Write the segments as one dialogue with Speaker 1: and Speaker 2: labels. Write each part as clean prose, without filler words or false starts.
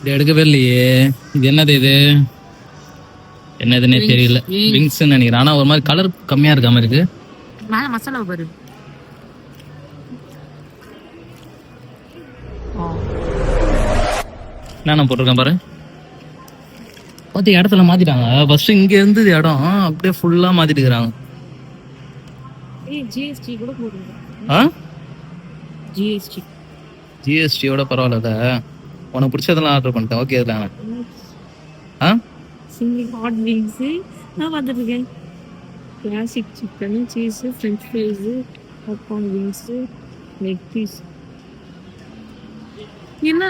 Speaker 1: இது எடுக்கவே இல்லையே. இது என்னது இது? என்னதுன்னே தெரியல. விங்ஸ் நினைக்கிறேன். ஆனா ஒரு மாதிரி கலர் கம்மியா இருக்க மாதிரி இருக்கு.
Speaker 2: மேல மசாலா பாரு.
Speaker 1: என்ன போட்டிருக்கேன் பாரு. பார்த்து இடத்துல மாத்திட்டாங்க. ஃபர்ஸ்ட் இங்க இருந்து இடம் அப்படியே ஃபுல்லா மாத்திட்டு இருக்காங்க.
Speaker 2: ஜிஎஸ்டி கூட போடுங்க. ஜிஎஸ்டி
Speaker 1: ஜிஎஸ்டியோட பரவாயில்ல. உனக்கு பிடிச்சதெல்லாம் ஆர்டர் பண்ணிட்டேன். ஓகே தான்.
Speaker 2: சிங்கிள் ஹாட் விங்ஸ் நான் பார்த்துட்டு இருக்கேன். Classic chicken, cheese, french fries, popcorn wings, leg piece. என்ன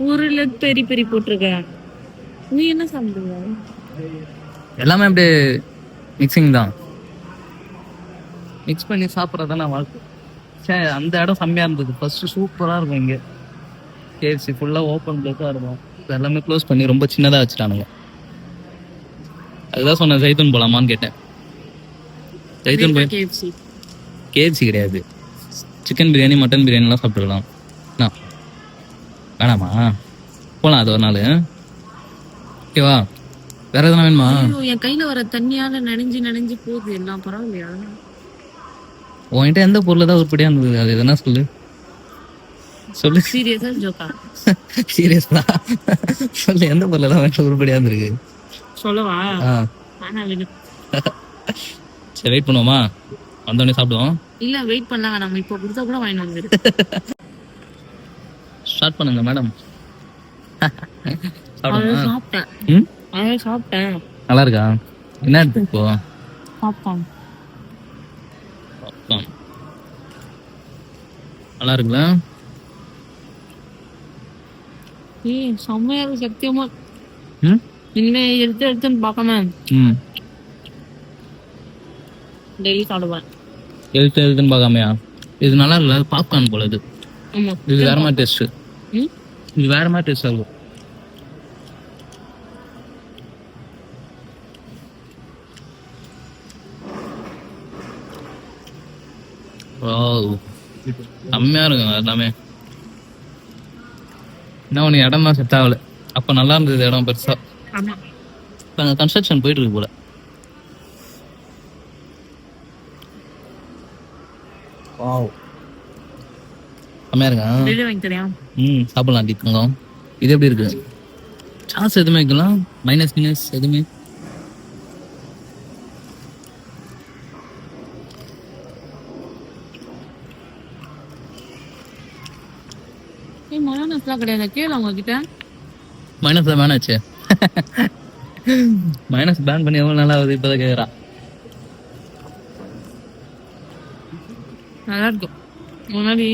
Speaker 2: ஒரு லெக் பெரி பெரி போட்டிருக்க? நீ என்ன சாப்பிடுவ?
Speaker 1: எல்லாமே அப்படியே மிக்சிங் தான். மிக்ஸ் பண்ணி சாப்பிட்றதான வாழ்க்கை. சரி, அந்த இடம் செம்மையா இருந்தது. ஃபர்ஸ்ட் சூப்பரா இருக்கும். இங்க கேஎஃப்சி ஃபுல்லா ஓப்பன் பிளேஸா இருக்கும். எல்லாமே க்ளோஸ் பண்ணி ரொம்ப சின்னதா வச்சுட்டானுங்க. அதுதான் சொன்னேன் ஜெய்தூன் போலாமான்னு கேட்டேன். ஜெய்தூன் போய் கேஎஃப்சி கிடையாது. சிக்கன் பிரியாணி, மட்டன் பிரியாணிலாம் சாப்பிட்டுக்கலாம். வேணாமா? போலாம் அது ஒரு நாள். ஓகேவா? வேற எதனா வேணுமா?
Speaker 2: என் கையில வர தண்ணியால நனைஞ்சு போகுது. எல்லாம் பரவாயில்லையா?
Speaker 1: உன்கிட்ட எந்த பொருள் தான் உருப்படியா இருந்தது? அது எதனா சொல்லு.
Speaker 2: சீரியஸா ஜோக்கா?
Speaker 1: சீரியஸா சொல்லு. எந்த பொருள் தான் வேற உருப்படியா இருந்திருக்கு
Speaker 2: சொல்லவா?
Speaker 1: சரி, வெயிட் பண்ணுவோமா? வந்தோடனே சாப்பிடுவோம்.
Speaker 2: இல்ல வெயிட் பண்ணலாம். நம்ம இப்போ கொடுத்தா கூட வாங்கி வந்துரு.
Speaker 1: ஸ்டார்ட் பண்ணுங்க மேடம்.
Speaker 2: சாப்பிட்டேன்.
Speaker 1: நல்லா இருக்கா? என்ன எடுத்து இப்போ?
Speaker 2: பாப்கார்ன்.
Speaker 1: நல்லா இருக்குல்ல?
Speaker 2: செம்மையா இருக்கு சத்தியமா. இனிமே எடுத்துன்னு பார்க்காம டெய்லி சாப்பிடுவேன்.
Speaker 1: எடுத்துன்னு பார்க்காமையா? இது நல்லா இல்ல. பாப்கார்ன் போல இது. இது வேற மாதிரி டேஸ்ட். இது வேற மாதிரி டேஸ்ட் ஆகும். செம்மையா இருக்குங்க எல்லாமே. என்ன ஒன்று இடம் தான் செட் ஆகல. அப்ப நல்லா இருந்தது இடம் பெருசா. கன்ஸ்ட்ரக்ஷன் போயிட்டு இருக்கு போல. செம்மையா இருக்கா? சாப்பிடலாம். தங்கம் இது எப்படி இருக்கு? சாஸ் எதுவுமே வைக்கலாம். மைனஸ் எதுவுமே. மைனஸ் தான் வேணாச்சு. மைனஸ் பேன் பண்ணி எவ்வளவு நல்லா ஆகுது இப்பதான் கேக்குறா.
Speaker 2: நல்லா இருக்கும். முன்னாடி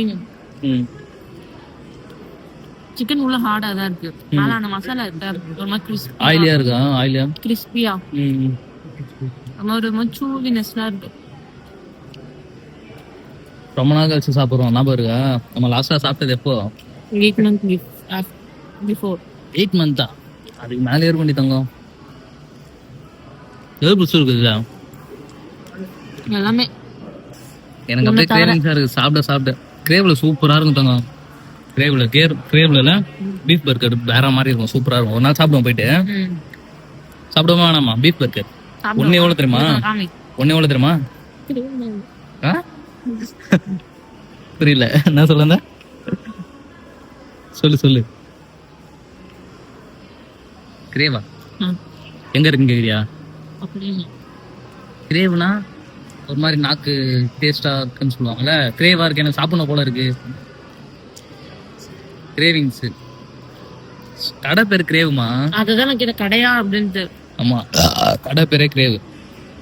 Speaker 2: சிக்கன் உள்ள ஹார்டா தான் இருக்கு. ஆனா அந்த மசாலா இருக்கு. ஒரு மாதிரி கிறிஸ்பி.
Speaker 1: ஆயிலியா இருக்கா? ஆயிலியா
Speaker 2: கிறிஸ்பியா. ஒரு மாதிரி சூவினஸ்லாம் இருக்கு.
Speaker 1: ரொம்ப நாள் கழிச்சு சாப்பிடுறோம். ஞாபகம் இருக்கா? நம்ம லாஸ்டா சாப்பிட்டது எப்போ?
Speaker 2: 8 months before.
Speaker 1: 8 months. அதுக்கு மேலே இருக்கும் தங்கம். எது பிடிச்சிருக்குதுல
Speaker 2: எல்லாமே.
Speaker 1: எனக்கு அப்படியே கிரேவிங்ஸா இருக்கு. சாப்பிட கிரேவ்ல சூப்பரா இருக்கும் தங்கம். கிரேவ்ல பீஃப் பர்கர் வேற மாதிரி இருக்கும். சூப்பரா இருக்கும். ஒரு நாள் சாப்பிடுவோம் போயிட்டு. சாப்பிடுவோமா வேணாமா? பீஃப் பர்கர் ஒன்னு எவ்வளவு தெரியுமா? புரியல என்ன சொல்ல? சொல்லு. கிரேவா எங்க இருக்குன்னு கேக்குறியா? கிரேவ்னா ஒரு மாதிரி நாக்கு டேஸ்டா இருக்குன்னு சொல்லுவாங்கல்ல. கிரேவா இருக்கு. எனக்கு சாப்பிடணும் போல இருக்கு. கிரேவிங்ஸ். கடை பேர் கிரேவுமா?
Speaker 2: அதுதான் கடையா அப்படின்ட்டு.
Speaker 1: ஆமா, கடை பேரே கிரேவ்.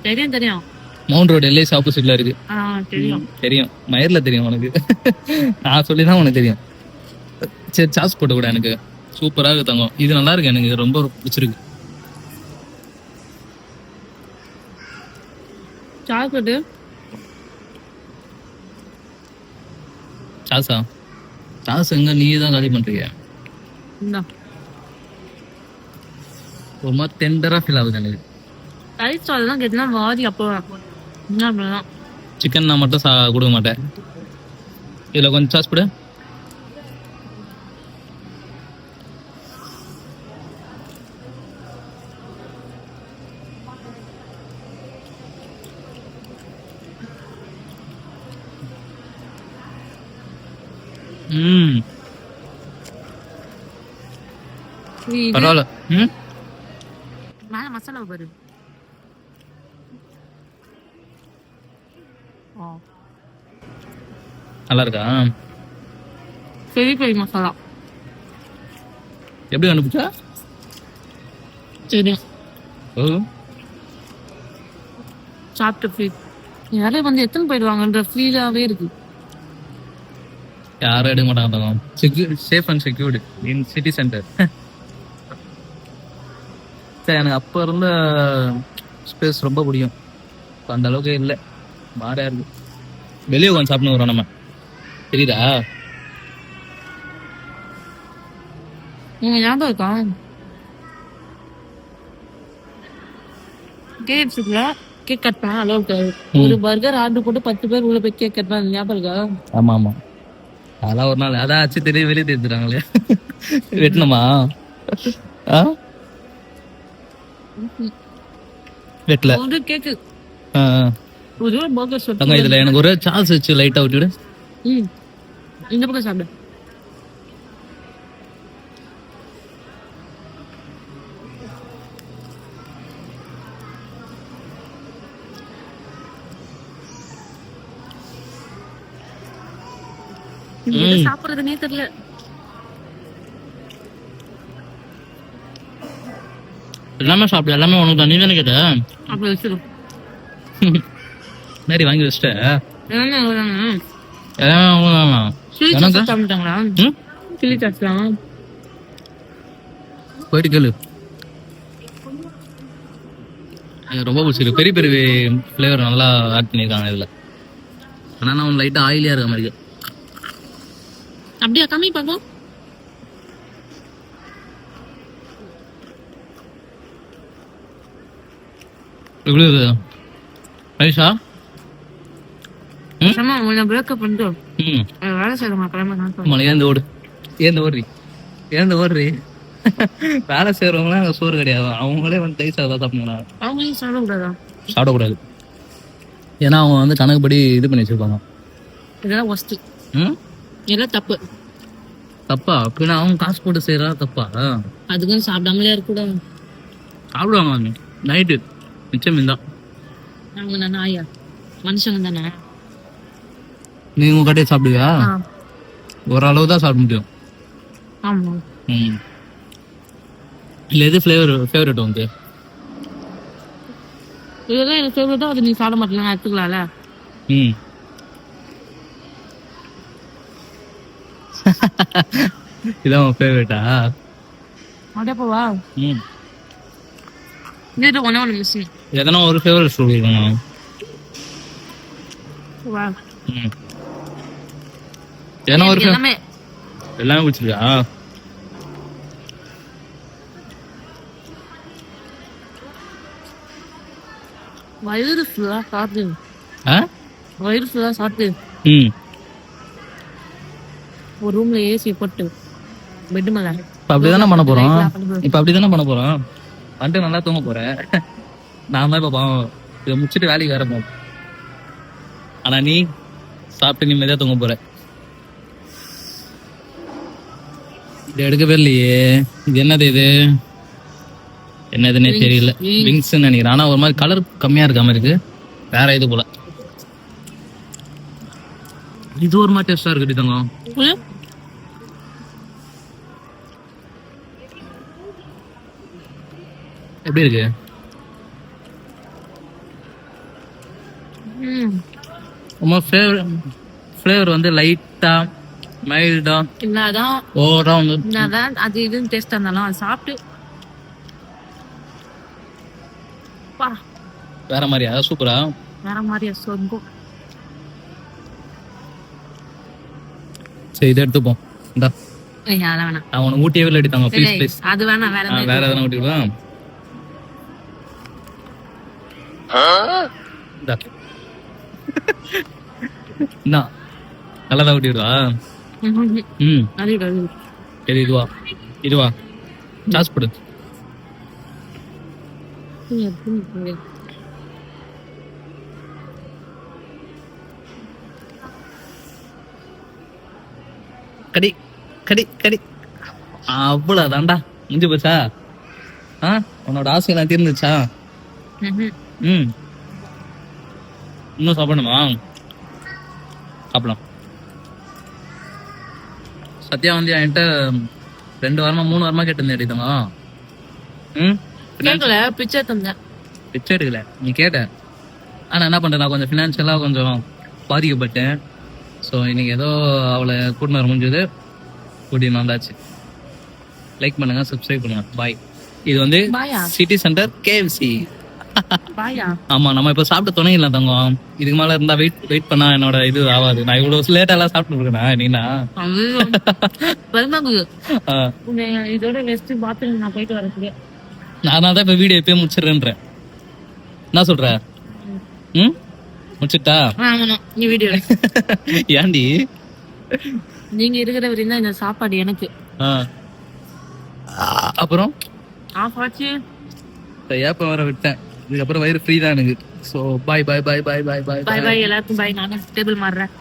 Speaker 2: தெரியும்.
Speaker 1: மவுண்ட் ரோடு எல்ஐசி ஆப்போசிட்ல இருக்கு. தெரியும். மயிர்ல தெரியும் உனக்கு. நான் சொல்லிதான் உனக்கு தெரியும். சரி, சாஸ் போட்டு கூட எனக்கு சூப்பரா இருக்கு தங்கம். இது நல்லா இருக்கு. எனக்கு ரொம்ப பிடிச்சிருக்கு. சாஸ் எங்க நீ தான் காலி பண்றீங்க? ஒரு மாதிரி டெண்டரா ஃபீல் ஆகுது எனக்கு. சிக்கன் நான் மட்டும் கொடுக்க மாட்டேன். இதுல கொஞ்சம் சாஸ் போடு. ம்
Speaker 2: இது
Speaker 1: பரவாயில்ல. ம்
Speaker 2: மேல மசாலா பாரு.
Speaker 1: நல்லா இருக்கா?
Speaker 2: பெரிய பெரிய மசாலா.
Speaker 1: எப்படி கண்டுபிடிச்சா?
Speaker 2: சரி
Speaker 1: ஓ
Speaker 2: சாப்பிட்டு ஃபீல். யாரே வந்து எத்தனை போயிடுவாங்கன்ற ஃபீலாவே இருக்கு.
Speaker 1: யாரும் எடுக்க மாட்டாங்க. Safe and secured in city centre. சரி, எனக்கு அப்போ இருந்த ஸ்பேஸ் ரொம்ப பிடிக்கும். இப்போ அந்த அளவுக்கு இல்லை, மாறியா இருக்கு. வெளியே உட்காந்து சாப்பிட்டு வரோம் நம்ம, தெரியுதா?
Speaker 2: நீங்க ஞாபகம் இருக்கா கேஎஃப்சிக்குள்ள கேக் கட் பண்ண அளவுக்கு ஒரு பர்கர் ஆர்டர் போட்டு 10 பேர் உள்ள போய் கேக் கட் பண்ண ஞாபகம் இருக்கா?
Speaker 1: ஆமா ஆமா, அதெல்லாம் ஒரு நாள் அதான் ஆச்சு, தெரிய வெளியே தெரிஞ்சுறாங்களே. வெட்டணுமா? ஆ வெட்டல.
Speaker 2: ஒரு கேக்கு
Speaker 1: ஆ ஆ.
Speaker 2: ஒரு பர்கர்
Speaker 1: தங்க
Speaker 2: சொல்லுங்க.
Speaker 1: இதுல எனக்கு ஒரு சாஸ் வச்சு லைட்டா விட்டுவிடு.
Speaker 2: இந்த பக்கம் சாப்பிடு. சாப்பிடுறதுனே தெரியல.
Speaker 1: எல்லாமே சாப்பிடு, எல்லாமே உனக்கு தான். நீ தானே கேட்ட?
Speaker 2: அப்படி வச்சிடும்.
Speaker 1: நேரி வாங்கி வச்சிட்ட.
Speaker 2: என்ன
Speaker 1: எல்லாமே உனக்கு
Speaker 2: சில்லி
Speaker 1: எனக்கு?
Speaker 2: சாஸ் சாப்பிட்டாங்களா?
Speaker 1: ம்?
Speaker 2: சில்லி சாஸ்லாம்
Speaker 1: போயிட்டு கேளு. எனக்கு ரொம்ப பிடிச்சிருக்கு. பெரிய பெரிய ஃப்ளேவர் நல்லா ஆட் பண்ணியிருக்காங்க இதில். ஆனால் நான் லைட்டாக ஆயிலியாக இருக்க மாதிரி இருக்கு.
Speaker 2: அப்படியா? கம்மி பார்ப்போம்.
Speaker 1: எப்படி இருக்குது ஐஷா?
Speaker 2: சும்மா உன்னை பிரேக்கப் பண்ணிட்டு
Speaker 1: ம்
Speaker 2: வேலை செய்யறமா கிளம்ப நான் சொல்றேன்.
Speaker 1: மலை ஏந்து ஓடு, ஏந்து ஓடுறி, ஏந்து ஓடுறி. வேலை செய்கிறவங்களாம் அங்கே சோறு கிடையாது, அவங்களே வந்து தைசா தான் சாப்பிடுறாங்க.
Speaker 2: அவங்களையும் சாப்பிடக்கூடாதா?
Speaker 1: சாப்பிடக்கூடாது, ஏன்னா அவங்க வந்து கணக்குப்படி இது பண்ணி வச்சுருப்பாங்க.
Speaker 2: இதெல்லாம் ஒஸ்ட்டு.
Speaker 1: ம்
Speaker 2: இதெல்லாம் தப்பு.
Speaker 1: தப்பா? அப்படின்னா அவங்க காசு போட்டு செய்கிறா தப்பா?
Speaker 2: அதுக்குன்னு சாப்பிடாமலே இருக்கக்கூடாது.
Speaker 1: சாப்பிடுவாங்க நைட்டு மிச்சம் இருந்தா.
Speaker 2: அவங்க தானே ஆயா, மனுஷங்க தானே.
Speaker 1: நீ உங்க கடையை சாப்பிடுவியா? ஓரளவு தான் சாப்பிட முடியும்.
Speaker 2: ஆமா.
Speaker 1: ம் இல்லை, எது ஃபேவரட் வந்து?
Speaker 2: இதெல்லாம் எனக்கு ஃபேவரட்டா, அது நீ சாப்பிட மாட்டேன் எடுத்துக்கலாம்ல.
Speaker 1: ம் இதான் உன் ஃபேவரட்டா?
Speaker 2: அப்படியே போவா.
Speaker 1: ம்
Speaker 2: இது ஒன்று மிஸ்ஸிங்.
Speaker 1: எதனா ஒரு ஃபேவரட் சொல்லிருக்கோம்.
Speaker 2: வா.
Speaker 1: ம் எதனா ஒரு
Speaker 2: எல்லாமே
Speaker 1: எல்லாமே பிடிச்சிருக்கா?
Speaker 2: வயிறு ஃபுல்லா சாப்பிட்டு,
Speaker 1: ஆ
Speaker 2: வயிறு ஃபுல்லா சாப்பிட்டு
Speaker 1: ம்
Speaker 2: ஒரு ரூம்ல ஏசி போட்டு பெட் மேல
Speaker 1: இப்போ அப்படி தானே பண்ண போகிறோம். இப்போ அப்படி தானே பண்ண போகிறோம். வந்துட்டு நல்லா தூங்க போகிறேன். நான் தான் இப்போ பாவம் இதை முடிச்சுட்டு வேலைக்கு வேற போவோம். ஆனால் நீ சாப்பிட்டு நிம்மதியாக தூங்க போகிற. இது எடுக்கவே இல்லையே. இது என்னது? இது என்னதுன்னே தெரியல. விங்ஸ்ன்னு நினைக்கிறேன். ஆனால் ஒரு மாதிரி கலர் கம்மியாக இருக்க மாதிரி இருக்கு. வேற இது போல. இது ஒரு மாதிரி டேஸ்டாக இருக்கு தங்கம். எப்படி இருக்கு? ரொம்ப ஃப்ளேவர் வந்து லைட்டா மைல்டா
Speaker 2: என்னதான்
Speaker 1: ஓவரா வந்து
Speaker 2: என்னதான் அது இதுன்னு டேஸ்டா இருந்தாலும் அது சாப்பிட்டு பா
Speaker 1: வேற மாதிரியா? சூப்பரா
Speaker 2: வேற மாதிரியா சொர்க்கம்.
Speaker 1: சரி, இதை எடுத்துப்போம். இந்தா,
Speaker 2: அதெல்லாம் வேணாம்.
Speaker 1: நான் உனக்கு ஊட்டியே இல்லை எடுத்தாங்க. Please please.
Speaker 2: அது வேணாம். வேற
Speaker 1: வேற எதனா ஊட்டிடுவா? என்ன நல்லதா ஊட்டிடுவா? ம் சரி, இதுவா சாஸ் போடு. கடி கடி கடி. அவ்வளவுதான்டா, முடிஞ்சு போச்சா? உன்னோட ஆசையெல்லாம் தீர்ந்துச்சா? ம் இன்னும் சாப்பிடணுமா? சாப்பிடலாம். சத்யா வந்து என்கிட்ட 2 வாரமா 3 வாரமா கேட்டு எடுத்தவங்க.
Speaker 2: கேட்கல, பிச்சை தந்தேன்.
Speaker 1: பிச்சை எடுக்கல, நீ கேட்ட. ஆனா என்ன பண்றேன், நான் கொஞ்சம் ஃபினான்ஷியலா கொஞ்சம் பாதிக்கப்பட்டேன். ஸோ இன்னைக்கு ஏதோ அவளை கூட்டின்னு வர முடிஞ்சது, கூட்டின்னு வந்தாச்சு. லைக் பண்ணுங்க, சப்ஸ்கிரைப் பண்ணுங்க. பாய். இது வந்து சிட்டி சென்டர் கேஎஃப்சி. ஆமா, நம்ம இப்ப சாப்பிட்டு துணையில தங்கம். இதுக்கு மேல இருந்தா வெயிட் பண்ணா என்னோட இது ஆகாது. நான் இவ்வளவு லேட்டா எல்லாம் சாப்பிட்டு இருக்கேன். நீனா
Speaker 2: இதோட வெஸ்ட் பாத்ரூம் நான் போயிட்டு வரேன்.
Speaker 1: நான் தான் இப்ப வீடியோ எப்பயும் முடிச்சிடுறேன்றேன். என்ன சொல்ற? முடிச்சிட்டா
Speaker 2: நீ வீடியோ
Speaker 1: ஏண்டி?
Speaker 2: நீங்க இருக்கிற வரையும் தான் இந்த சாப்பாடு எனக்கு.
Speaker 1: அப்புறம்
Speaker 2: ஆஃப் ஆச்சு.
Speaker 1: ஏப்ப வர விட்டேன். இதுக்கப்புறம் வயிறு ஃப்ரீ தான் எனக்கு. ஸோ பாய் பாய் பாய் பாய் பாய் பாய்
Speaker 2: பாய் பாய் எல்லாருக்கும் பாய். நானும் டேபிள் மாறுறேன்.